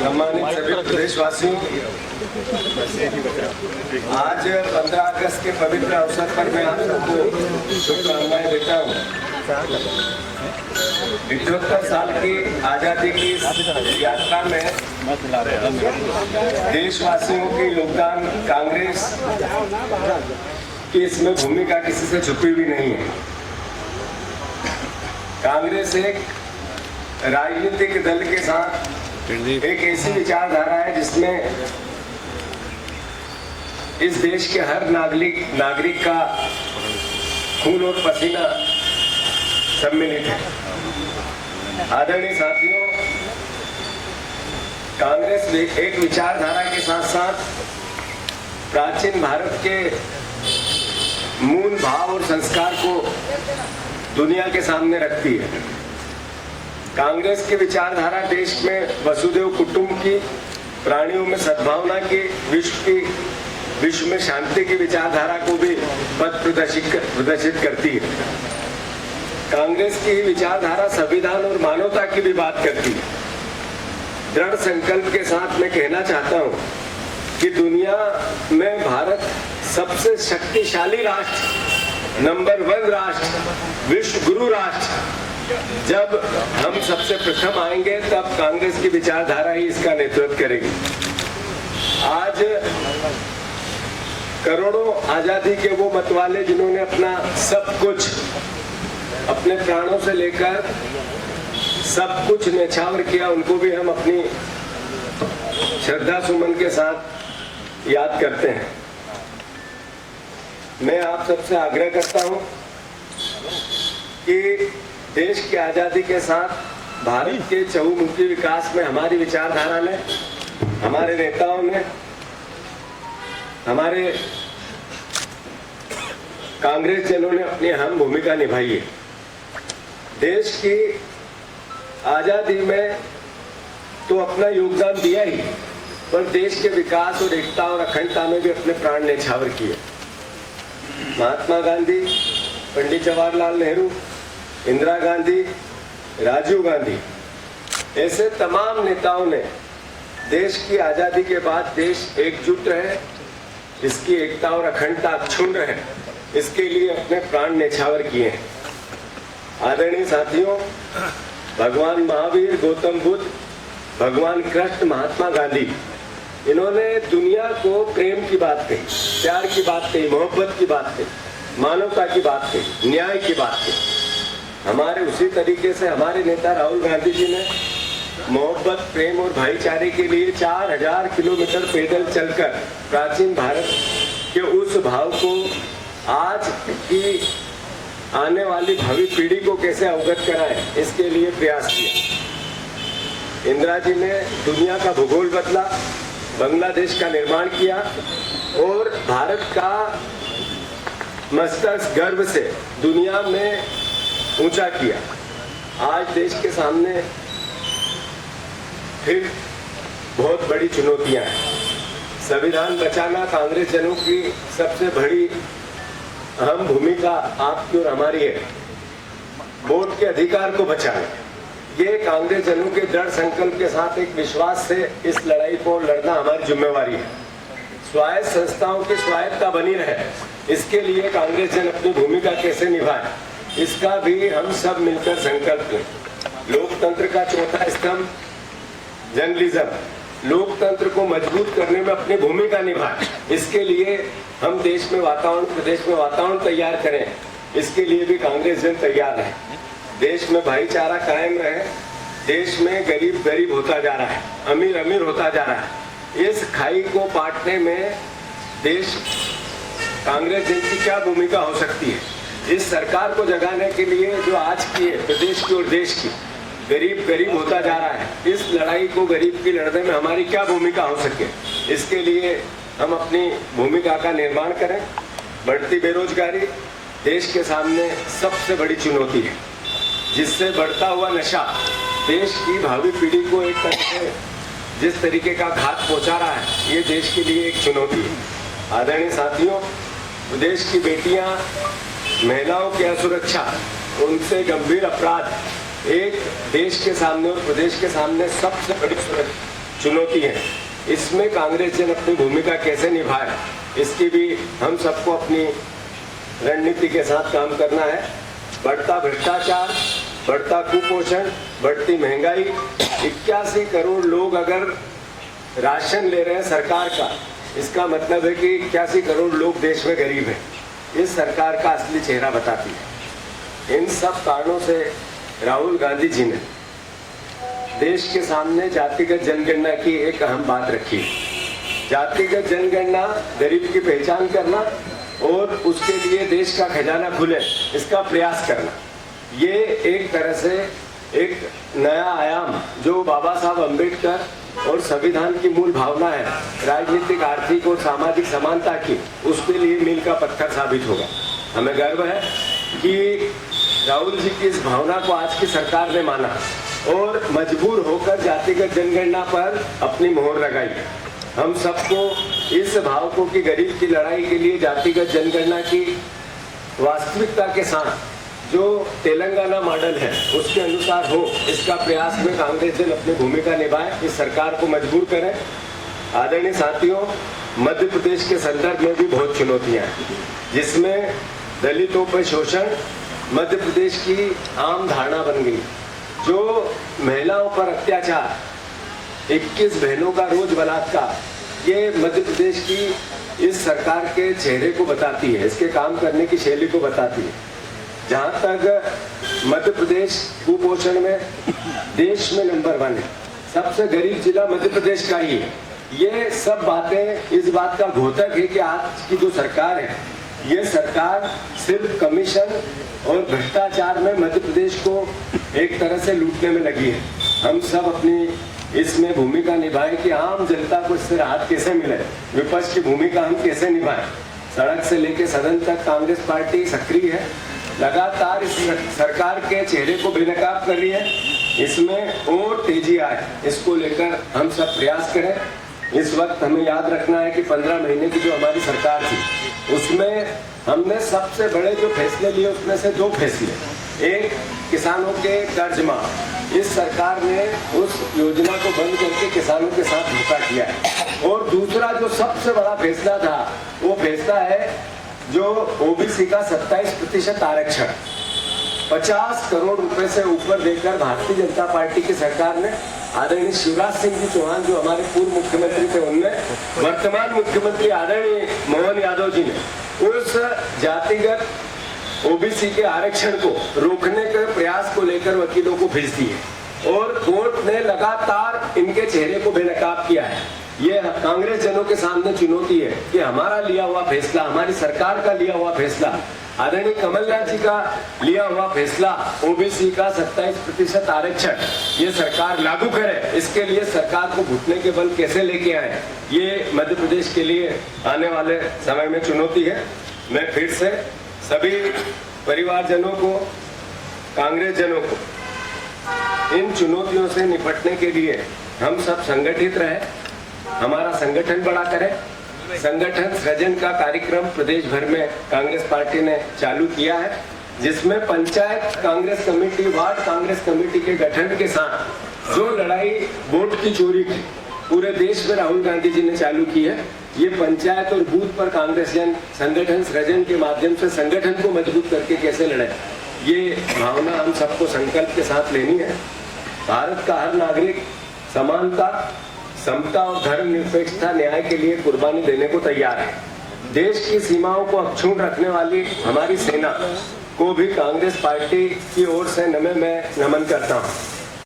सम्मानित सभी प्रदेशवासियों, आज 15 अगस्त के पवित्र अवसर पर मैं आप सबको शुभकामनाएं देता हूँ। 78 साल की आज़ादी की इस यात्रा में देशवासियों के योगदान, कांग्रेस की इसमें भूमिका किसी से छुपी हुई नहीं है। कांग्रेस एक राजनीतिक दल के साथ एक ऐसी विचारधारा है जिसमें इस देश के हर नागरिक का खून और पसीना सम्मिलित है। आदरणीय साथियों, कांग्रेस एक विचारधारा के साथ साथ प्राचीन भारत के मूल भाव और संस्कार को दुनिया के सामने रखती है। कांग्रेस की विचारधारा देश में वसुधैव कुटुंब की, प्राणियों में सद्भावना की, विश्व में शांति की विचारधारा को भी पथ प्रदर्शित करती है। कांग्रेस की विचारधारा संविधान और मानवता की भी बात करती है। दृढ़ संकल्प के साथ मैं कहना चाहता हूं कि दुनिया में भारत सबसे शक्तिशाली राष्ट्र, नंबर 1 राष्ट्र, विश्व गुरु राष्ट्र जब हम सबसे प्रथम आएंगे तब कांग्रेस की विचारधारा ही इसका नेतृत्व करेगी। आज करोड़ों आजादी के वो मतवाले जिन्होंने अपना सब कुछ, अपने प्राणों से लेकर सब कुछ न्यौछावर किया, उनको भी हम अपनी श्रद्धा सुमन के साथ याद करते हैं। मैं आप सबसे आग्रह करता हूं कि देश की आजादी के साथ भारत के चहुमुखी विकास में हमारी विचारधारा ने, हमारे नेताओं ने, हमारे कांग्रेस जनों ने अपनी अहम भूमिका निभाई है। देश की आजादी में तो अपना योगदान दिया ही, पर देश के विकास और एकता और अखंडता में भी अपने प्राण न्यौछावर किए। महात्मा गांधी, पंडित जवाहरलाल नेहरू, इंदिरा गांधी, राजीव गांधी, ऐसे तमाम नेताओं ने देश की आजादी के बाद देश एकजुट रहे, इसकी एकता और अखंडता अक्षुण्ण रहे, इसके लिए अपने प्राण न्यौछावर किए हैं। आदरणीय साथियों, भगवान महावीर, गौतम बुद्ध, भगवान कृष्ण, महात्मा गांधी, इन्होंने दुनिया को प्रेम की बात कही, प्यार की बात कही, मोहब्बत की बात कही, मानवता की बात कही, न्याय की बात कही। हमारे उसी तरीके से हमारे नेता राहुल गांधी जी ने मोहब्बत, प्रेम और भाईचारे के लिए 4000 किलोमीटर पैदल चलकर प्राचीन भारत के उस भाव को आज की आने वाली भावी पीढ़ी को कैसे अवगत कराएं, इसके लिए प्रयास किया। इंदिरा जी ने दुनिया का भूगोल बदला, बांग्लादेश का निर्माण किया और भारत का मस्तक गर्व से दुनिया में ऊंचा किया। आज देश के सामने फिर बहुत बड़ी चुनौतियां हैं। संविधान बचाना कांग्रेस जनों की सबसे बड़ी अहम भूमिका आपकी और हमारी है। वोट के अधिकार को बचाना, ये कांग्रेस जनों के दृढ़ संकल्प के साथ एक विश्वास से इस लड़ाई को लड़ना हमारी जिम्मेवारी है। स्वायत्त संस्थाओं की स्वायत्तता बनी रहे, इसके लिए कांग्रेस जन अपनी भूमिका कैसे निभाए, इसका भी हम सब मिलकर संकल्प लें। लोकतंत्र का चौथा स्तंभ जर्नलिज्म, लोकतंत्र को मजबूत करने में अपनी भूमिका निभाए, इसके लिए हम देश में वातावरण, प्रदेश में वातावरण तैयार करें, इसके लिए भी कांग्रेस जन तैयार है। देश में भाईचारा कायम रहे, देश में गरीब गरीब होता जा रहा है, अमीर अमीर होता जा रहा है। इस खाई को पाटने में देश, कांग्रेस जन की क्या भूमिका हो सकती है? इस सरकार को जगाने के लिए जो आज की है प्रदेश की और देश की, गरीब गरीब होता जा रहा है, इस लड़ाई को गरीब की लड़ने में हमारी क्या भूमिका हो सके, इसके लिए हम अपनी भूमिका का निर्माण करें। बढ़ती बेरोजगारी देश के सामने सबसे बड़ी चुनौती है, जिससे बढ़ता हुआ नशा देश की भावी पीढ़ी को एक तरह से जिस तरीके का घात पहुंचा रहा है, ये देश के लिए एक चुनौती है। आदरणीय साथियों, देश की बेटियां, महिलाओं की असुरक्षा, उनसे गंभीर अपराध एक देश के सामने और प्रदेश के सामने सबसे बड़ी चुनौती है, इसमें कांग्रेस जन अपनी भूमिका कैसे निभाए, इसकी भी हम सबको अपनी रणनीति के साथ काम करना है। बढ़ता भ्रष्टाचार, बढ़ता कुपोषण, बढ़ती महंगाई, 81 करोड़ लोग अगर राशन ले रहे हैं सरकार का, इसका मतलब है कि 81 करोड़ लोग देश में गरीब हैं। इस सरकार का असली चेहरा बताती है। इन सब कारणों से राहुल गांधी जी ने देश के सामने जातिगत जनगणना की एक अहम बात रखी है। जातिगत जनगणना गरीब की पहचान करना और उसके लिए देश का खजाना खुले, इसका प्रयास करना, ये एक तरह से एक नया आयाम जो बाबा साहब अम्बेडकर और संविधान की मूल भावना है, राजनीतिक, आर्थिक और सामाजिक समानता की, उसके लिए मील का पत्थर साबित होगा। हमें गर्व है कि राहुल जी की इस भावना को आज की सरकार ने माना और मजबूर होकर जातिगत जनगणना पर अपनी मोहर लगाई। हम सबको इस भावकों की गरीब की लड़ाई के लिए जातिगत जनगणना की वास्तविकता के साथ जो तेलंगाना मॉडल है उसके अनुसार हो, इसका प्रयास में कांग्रेस जन अपनी भूमिका निभाए, इस सरकार को मजबूर करें। आदरणीय साथियों, मध्य प्रदेश के संदर्भ में भी बहुत चुनौतियां हैं, जिसमें दलितों पर शोषण मध्य प्रदेश की आम धारणा बन गई। जो महिलाओं पर अत्याचार, 21 बहनों का रोज बलात्कार, ये मध्य प्रदेश की इस सरकार के चेहरे को बताती है, इसके काम करने की शैली को बताती है। जहाँ तक मध्य प्रदेश कुपोषण में देश में नंबर 1 है, सबसे गरीब जिला मध्य प्रदेश का ही है। ये सब बातें इस बात का द्योतक है कि आज की जो सरकार है, ये सरकार सिर्फ कमीशन और भ्रष्टाचार में मध्य प्रदेश को एक तरह से लूटने में लगी है। हम सब अपनी इसमें भूमिका निभाएं कि आम जनता को इससे राहत कैसे मिले, विपक्ष की भूमिका हम कैसे निभाएं। सड़क से लेकर सदन तक कांग्रेस पार्टी सक्रिय है, लगातार इस सरकार के चेहरे को बेनकाब कर रही है, इसमें और तेजी आए, इसको लेकर हम सब प्रयास करें। इस वक्त हमें याद रखना है कि 15 महीने की जो हमारी सरकार थी, उसमें हमने सबसे बड़े जो फैसले लिए उसमें से 2 फैसले, एक किसानों के कर्ज माफ, इस सरकार ने उस योजना को बंद करके किसानों के साथ धोखा किया है। और दूसरा जो सबसे बड़ा फैसला था, वो फैसला है जो ओबीसी का 27% आरक्षण 50 करोड़ रुपए से ऊपर देकर भारतीय जनता पार्टी की सरकार ने, आदरणीय शिवराज सिंह जी चौहान जो हमारे पूर्व मुख्यमंत्री थे, उनने, वर्तमान मुख्यमंत्री आदरणीय मोहन यादव जी ने उस जातिगत ओबीसी के आरक्षण को रोकने के प्रयास को लेकर वकीलों को भेज दिए और कोर्ट ने लगातार इनके चेहरे को बेनकाब किया है। ये कांग्रेस जनों के सामने चुनौती है कि हमारा लिया हुआ फैसला, हमारी सरकार का लिया हुआ फैसला, आदरणीय कमलनाथ जी का लिया हुआ फैसला, ओबीसी का 27% आरक्षण, ये सरकार लागू करे। इसके लिए सरकार को घुटने के बल कैसे लेके आए, ये मध्य प्रदेश के लिए आने वाले समय में चुनौती है। मैं फिर से सभी परिवारजनों को, कांग्रेस जनों को इन चुनौतियों से निपटने के लिए हम सब संगठित रहे, हमारा संगठन बड़ा करें। संगठन सृजन का कार्यक्रम प्रदेश भर में कांग्रेस पार्टी ने चालू किया है, जिसमें panchayat Congress committee, ward Congress committee के गठन के साथ जो लड़ाई वोट की चोरी की पूरे देश में राहुल गांधी जी ने चालू की है, ये पंचायत और बूथ पर कांग्रेस जन संगठन सृजन के माध्यम से संगठन को मजबूत करके कैसे लड़े, ये भावना हम सबको संकल्प के साथ लेनी है। भारत का हर नागरिक समानता, समता और धर्मनिरपेक्षता, न्याय के लिए कुर्बानी देने को तैयार है। देश की सीमाओं को अक्षुण्ण रखने वाली हमारी सेना को भी कांग्रेस पार्टी की ओर से मैं नमन करता हूँ।